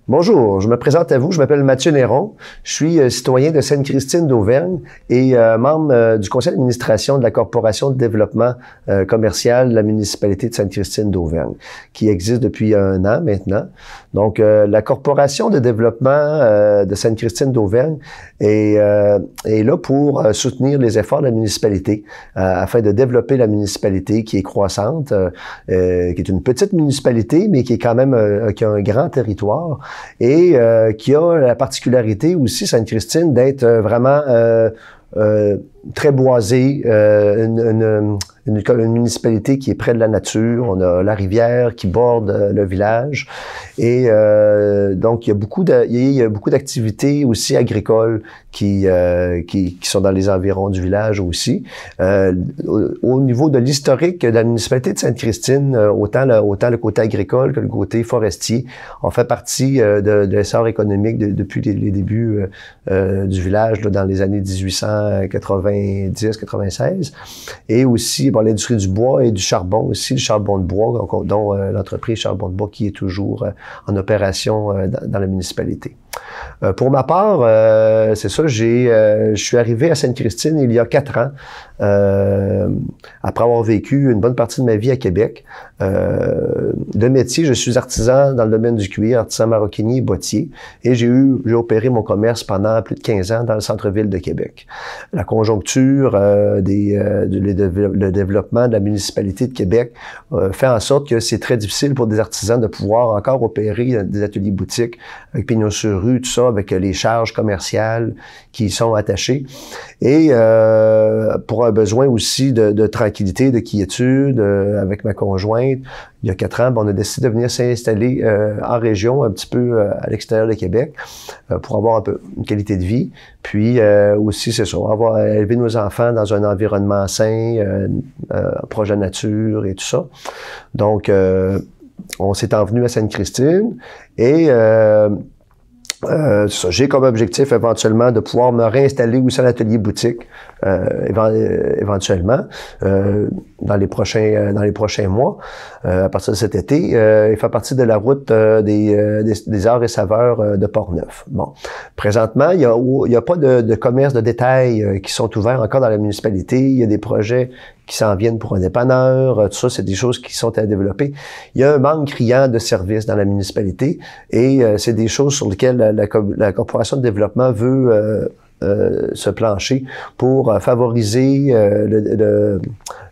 Bonjour, je me présente à vous, je m'appelle Mathieu Néron, je suis citoyen de Sainte-Christine d'Auvergne et membre du conseil d'administration de la Corporation de développement commercial de la municipalité de Sainte-Christine d'Auvergne, qui existe depuis 1 an maintenant. Donc, la Corporation de développement de Sainte-Christine d'Auvergne est là pour soutenir les efforts de la municipalité afin de développer la municipalité qui est croissante, qui est une petite municipalité, mais qui est quand même qui a un grand territoire. Et qui a la particularité aussi, Sainte-Christine, d'être vraiment très boisée, une municipalité qui est près de la nature. On a la rivière qui borde le village. Et donc, il y a beaucoup d'activités aussi agricoles qui sont dans les environs du village aussi. Au niveau de l'historique de la municipalité de Sainte-Christine, autant le côté agricole que le côté forestier, on fait partie de l'essor économique depuis les débuts du village là, dans les années 1890-96. Et aussi, bon, l'industrie du bois et du charbon aussi, le charbon de bois, dont l'entreprise Charbon de bois qui est toujours en opération dans la municipalité. Pour ma part, c'est ça, je suis arrivé à Sainte-Christine il y a 4 ans, après avoir vécu une bonne partie de ma vie à Québec. De métier, je suis artisan dans le domaine du cuir, artisan maroquinier, bottier, et j'ai opéré mon commerce pendant plus de 15 ans dans le centre-ville de Québec. La conjoncture le développement de la municipalité de Québec fait en sorte que c'est très difficile pour des artisans de pouvoir encore opérer des ateliers boutiques avec pignon sur rue, tout ça, avec les charges commerciales qui y sont attachées. Et pour un besoin aussi de tranquillité, de quiétude, avec ma conjointe, il y a 4 ans, on a décidé de venir s'installer en région, un petit peu à l'extérieur de Québec, pour avoir un peu une qualité de vie. Puis aussi, c'est ça, avoir élevé nos enfants dans un environnement sain, proche de la nature et tout ça. Donc, on s'est envenu à Sainte-Christine et j'ai comme objectif éventuellement de pouvoir me réinstaller aussi à l'atelier boutique éventuellement dans les prochains mois à partir de cet été et faire partie de la route des arts et saveurs de Portneuf. Bon, présentement il y a pas de commerce de détail qui sont ouverts encore dans la municipalité. Il y a des projets qui s'en viennent pour un dépanneur, tout ça, c'est des choses qui sont à développer. Il y a un manque criant de services dans la municipalité et c'est des choses sur lesquelles la Corporation de développement veut se plancher pour favoriser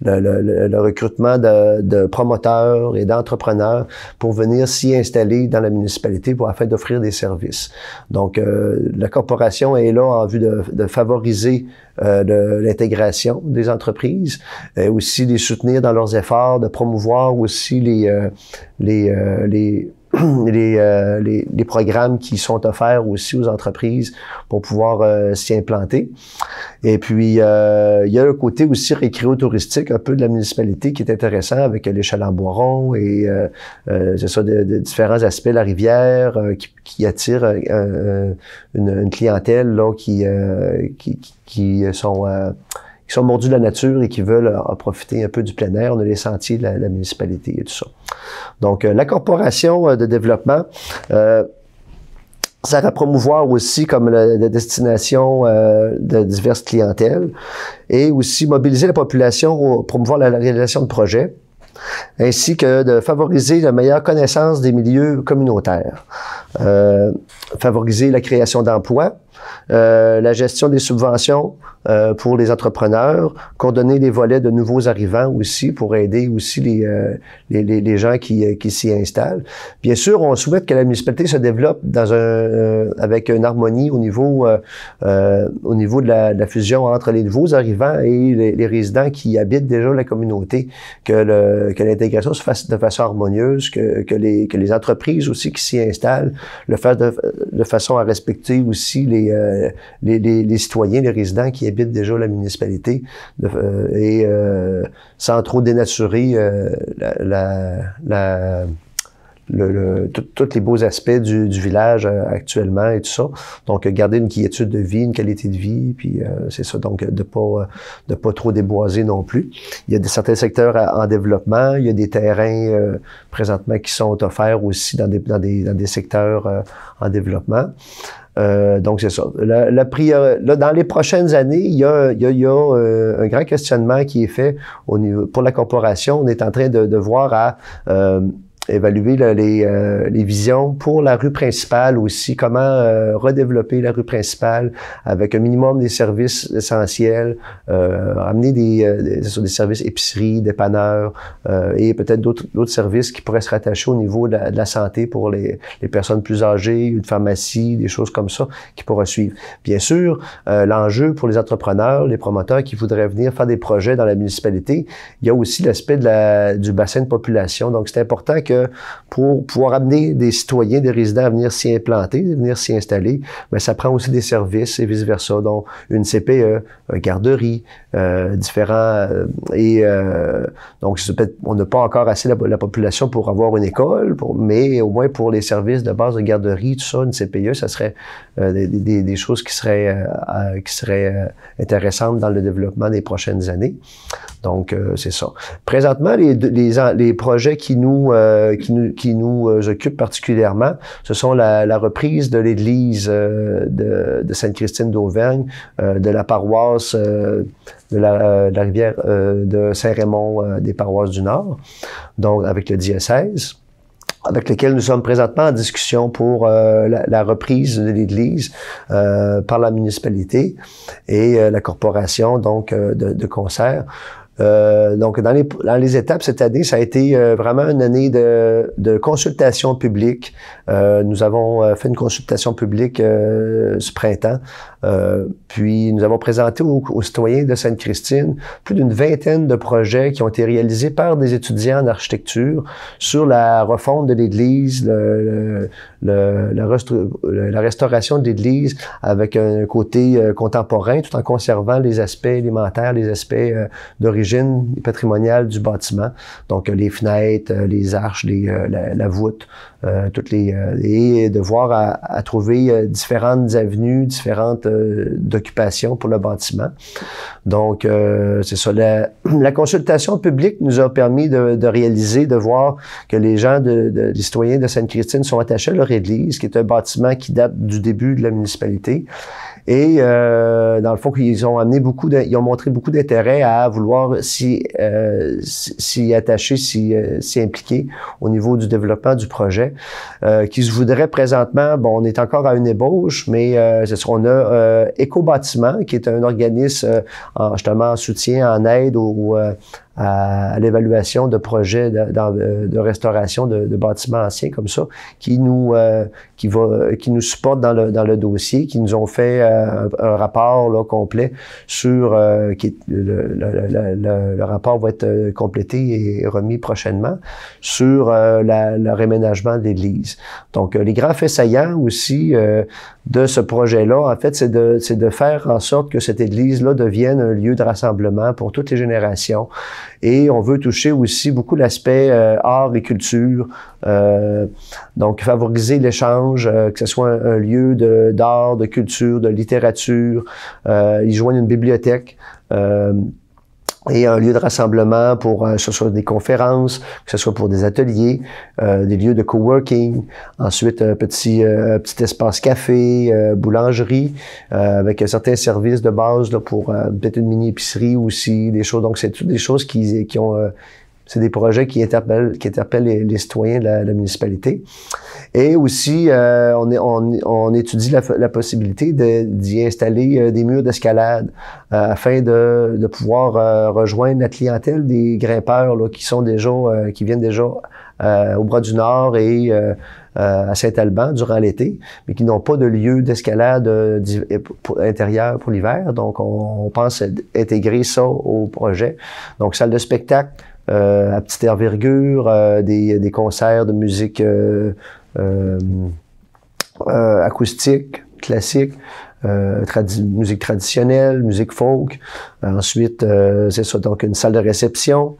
le recrutement de promoteurs et d'entrepreneurs pour venir s'y installer dans la municipalité afin d'offrir des services. Donc, la corporation est là en vue de favoriser l'intégration des entreprises, et aussi les soutenir dans leurs efforts, de promouvoir aussi les programmes qui sont offerts aussi aux entreprises pour pouvoir s'y implanter. Et puis, il y a le côté aussi récréo-touristique un peu de la municipalité qui est intéressant avec les chalets en Boiron et c'est ça, de différents aspects, la rivière qui attire une clientèle là, qui sont mordus de la nature et qui veulent en profiter un peu du plein air. On a les sentiers de la municipalité et tout ça. Donc, la Corporation de développement, ça va promouvoir aussi comme la destination de diverses clientèles et aussi mobiliser la population pour promouvoir la réalisation de projets, ainsi que de favoriser la meilleure connaissance des milieux communautaires, favoriser la création d'emplois, la gestion des subventions pour les entrepreneurs, coordonner les volets de nouveaux arrivants aussi pour aider aussi les gens qui s'y installent. Bien sûr, on souhaite que la municipalité se développe avec une harmonie au niveau de la fusion entre les nouveaux arrivants et les résidents qui habitent déjà la communauté, que l'intégration se fasse de façon harmonieuse, que les entreprises aussi qui s'y installent le fassent de façon à respecter aussi les citoyens, les résidents qui habitent déjà la municipalité sans trop dénaturer tous les beaux aspects du village actuellement et tout ça. Donc, garder une quiétude de vie, une qualité de vie, puis c'est ça. Donc, de pas trop déboiser non plus. Il y a certains secteurs en développement. Il y a des terrains présentement qui sont offerts aussi dans des secteurs en développement. Donc, c'est ça. Là, dans les prochaines années, il y a un grand questionnement qui est fait pour la corporation. On est en train de voir à évaluer les visions pour la rue principale aussi, comment redévelopper la rue principale avec un minimum des services essentiels, amener des services épicerie, dépanneurs et peut-être d'autres services qui pourraient se rattacher au niveau de la santé pour les personnes plus âgées, une pharmacie, des choses comme ça qui pourraient suivre. Bien sûr, l'enjeu pour les entrepreneurs, les promoteurs qui voudraient venir faire des projets dans la municipalité, il y a aussi l'aspect du bassin de population. Donc, c'est important que pour pouvoir amener des citoyens, des résidents à venir s'y implanter, à venir s'y installer, mais ça prend aussi des services et vice-versa. Donc, une CPE, une garderie, différents... donc, on n'a pas encore assez la population pour avoir une école, mais au moins pour les services de base de garderie, tout ça, une CPE, ça serait des choses qui seraient intéressantes dans le développement des prochaines années. Donc, c'est ça. Présentement, les projets qui nous occupent particulièrement, ce sont la reprise de l'église de Sainte-Christine d'Auvergne, de la paroisse de la rivière de Saint-Raymond des paroisses du Nord, donc avec le diocèse, avec lequel nous sommes présentement en discussion pour la reprise de l'église par la municipalité et la corporation donc de concert. Donc, dans les étapes cette année, ça a été vraiment une année de consultation publique. Nous avons fait une consultation publique ce printemps. Puis, nous avons présenté aux citoyens de Sainte-Christine plus d'une vingtaine de projets qui ont été réalisés par des étudiants en architecture sur la refonte de l'Église, la restauration de l'Église avec un côté contemporain, tout en conservant les aspects élémentaires, les aspects d'origine patrimoniale du bâtiment. Donc, les fenêtres, les arches, la voûte, et de voir à trouver différentes avenues, différentes d'occupation pour le bâtiment. Donc, c'est ça. La consultation publique nous a permis de réaliser, de voir que les gens, les citoyens de Sainte-Christine sont attachés à leur église, qui est un bâtiment qui date du début de la municipalité. Et dans le fond, ils ont montré beaucoup d'intérêt à vouloir s'y attacher, s'y impliquer au niveau du développement du projet. Qui se voudrait présentement, bon, on est encore à une ébauche, mais on a Éco-Bâtiment, qui est un organisme justement en soutien, en aide à l'évaluation de projets de restauration de bâtiments anciens comme ça, qui nous supportent dans le dossier, qui nous ont fait un rapport là, complet sur le rapport va être complété et remis prochainement sur le réménagement de l'Église. Donc, les grands faits saillants aussi de ce projet-là, en fait, c'est de faire en sorte que cette Église-là devienne un lieu de rassemblement pour toutes les générations. Et on veut toucher aussi beaucoup l'aspect art et culture, donc favoriser l'échange, que ce soit un lieu d'art, de culture, de littérature, y joindre une bibliothèque. Et un lieu de rassemblement pour que ce soit des conférences, que ce soit pour des ateliers, des lieux de coworking, ensuite un petit espace café, boulangerie, avec certains services de base là, pour peut-être une mini-épicerie aussi, des choses. Donc, c'est toutes des choses qui ont... c'est des projets qui interpellent les citoyens de la municipalité. Et aussi, on étudie la possibilité d'y installer des murs d'escalade afin de pouvoir rejoindre la clientèle des grimpeurs là, qui viennent déjà au Bras du Nord et à Saint-Alban durant l'été, mais qui n'ont pas de lieu d'escalade intérieur pour l'hiver. Donc, on pense intégrer ça au projet. Donc, salle de spectacle, à petite envergure, des concerts de musique acoustique, classique, musique traditionnelle, musique folk. Ensuite, c'est ça, donc une salle de réception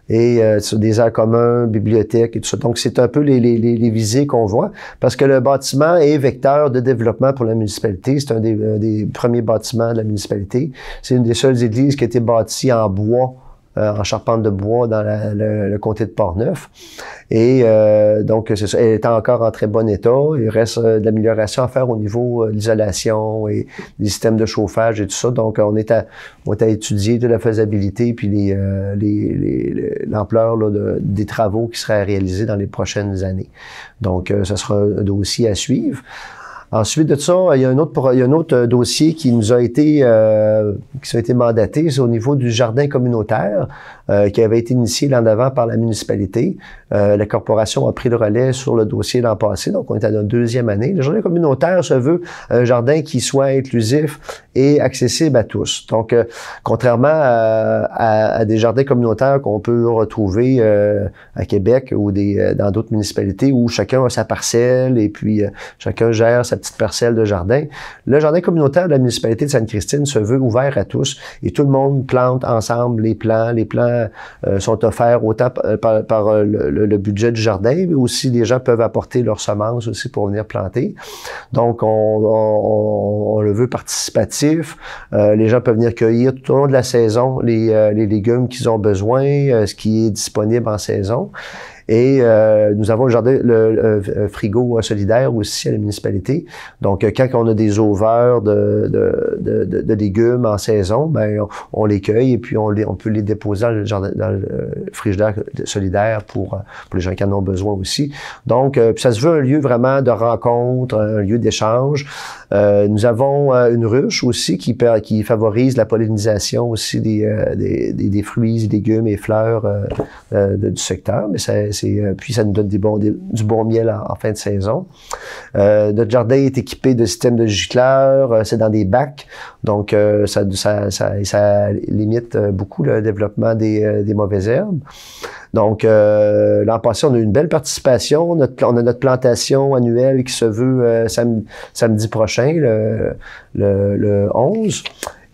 et sur des aires communs, bibliothèques et tout ça. Donc, c'est un peu les visées qu'on voit, parce que le bâtiment est vecteur de développement pour la municipalité. C'est un des premiers bâtiments de la municipalité. C'est une des seules églises qui a été bâtie en bois, en charpente de bois dans le comté de Portneuf. Et donc, c'est ça, elle est encore en très bon état. Il reste de l'amélioration à faire au niveau de l'isolation et des systèmes de chauffage et tout ça. Donc, on est à étudier de la faisabilité puis l'ampleur des travaux qui seraient réalisés dans les prochaines années. Donc, ce sera un dossier à suivre. Ensuite de ça, il y a un autre dossier qui nous a été mandaté, c'est au niveau du jardin communautaire qui avait été initié l'an d'avant par la municipalité. La corporation a pris le relais sur le dossier l'an passé, donc on est à notre deuxième année. Le jardin communautaire se veut un jardin qui soit inclusif et accessible à tous. Donc, contrairement à des jardins communautaires qu'on peut retrouver à Québec ou dans d'autres municipalités où chacun a sa parcelle et puis chacun gère sa petite parcelle de jardin. Le jardin communautaire de la municipalité de Sainte-Christine se veut ouvert à tous et tout le monde plante ensemble les plants. Les plants sont offerts autant par le budget du jardin, mais aussi les gens peuvent apporter leurs semences aussi pour venir planter. Donc, on le veut participatif. Les gens peuvent venir cueillir tout au long de la saison les légumes qu'ils ont besoin, ce qui est disponible en saison. Et nous avons le frigo solidaire aussi à la municipalité. Donc, quand on a des ouveurs de légumes en saison, ben on les cueille et puis on peut les déposer dans le frigidaire solidaire pour les gens qui en ont besoin aussi. Donc, puis ça se veut un lieu vraiment de rencontre, un lieu d'échange. Nous avons une ruche aussi qui favorise la pollinisation aussi des fruits, des légumes et fleurs du secteur. Mais puis ça nous donne du bon miel en fin de saison. Notre jardin est équipé de systèmes de gicleurs, c'est dans des bacs, donc ça limite beaucoup le développement des mauvaises herbes. Donc, l'an passé, on a eu une belle participation. On a notre plantation annuelle qui se veut samedi prochain, le 11.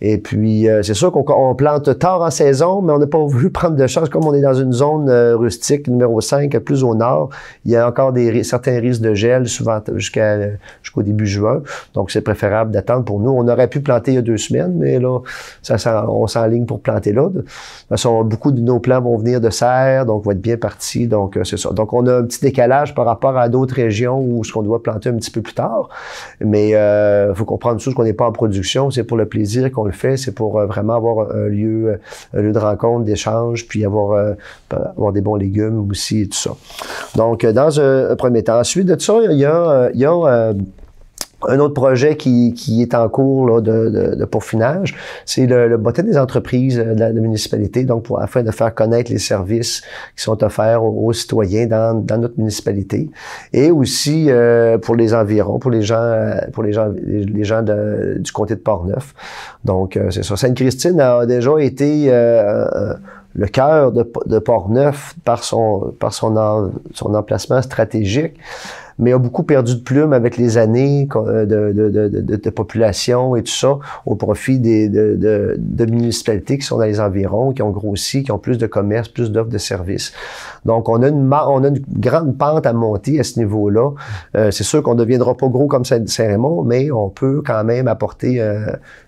Et puis, c'est sûr qu'on plante tard en saison, mais on n'a pas voulu prendre de chance. Comme on est dans une zone rustique, numéro 5, plus au nord, il y a encore certains risques de gel, souvent jusqu'au début juin. Donc, c'est préférable d'attendre pour nous. On aurait pu planter il y a 2 semaines, mais là, on s'enligne pour planter là. De toute façon, beaucoup de nos plants vont venir de serre, donc vont être bien partis. Donc, c'est ça. Donc, on a un petit décalage par rapport à d'autres régions où on doit planter un petit peu plus tard. Mais il faut comprendre tout ce qu'on n'est pas en production. C'est pour le plaisir qu'on le fait, c'est pour vraiment avoir un lieu de rencontre, d'échange, puis avoir des bons légumes aussi et tout ça. Donc, dans un premier temps. Ensuite de ça, il y a un autre projet qui est en cours là, de peaufinage, c'est le bottin des entreprises de la municipalité, donc afin de faire connaître les services qui sont offerts aux citoyens dans notre municipalité, et aussi pour les environs, pour les gens du comté de Portneuf. Donc c'est ça. Sainte-Christine a déjà été le cœur de Portneuf par son emplacement stratégique, mais a beaucoup perdu de plumes avec les années de population et tout ça, au profit de municipalités qui sont dans les environs, qui ont grossi, qui ont plus de commerce, plus d'offres de services. Donc, on a une grande pente à monter à ce niveau-là. C'est sûr qu'on ne deviendra pas gros comme Saint-Raymond, mais on peut quand même apporter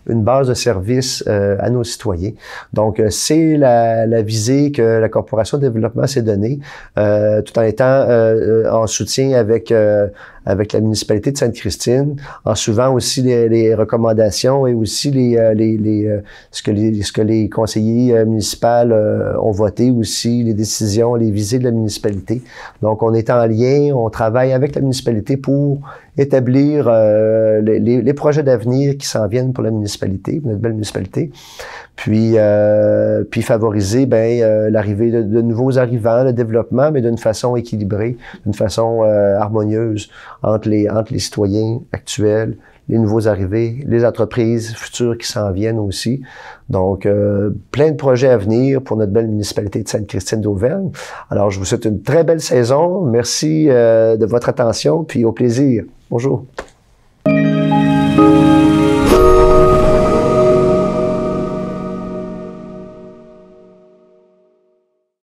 une base de services à nos citoyens. Donc, c'est la visée que la Corporation de développement s'est donnée, tout en étant en soutien avec la municipalité de Sainte-Christine, en suivant aussi les recommandations et aussi ce que les conseillers municipaux ont voté aussi, les décisions, les visées de la municipalité. Donc, on est en lien, on travaille avec la municipalité pour établir les projets d'avenir qui s'en viennent pour la municipalité, pour notre belle municipalité, puis favoriser l'arrivée de nouveaux arrivants, le développement, mais d'une façon équilibrée, d'une façon harmonieuse entre les citoyens actuels, les nouveaux arrivés, les entreprises futures qui s'en viennent aussi. Donc, plein de projets à venir pour notre belle municipalité de Sainte-Christine d'Auvergne. Alors, je vous souhaite une très belle saison. Merci de votre attention, puis au plaisir. Bonjour.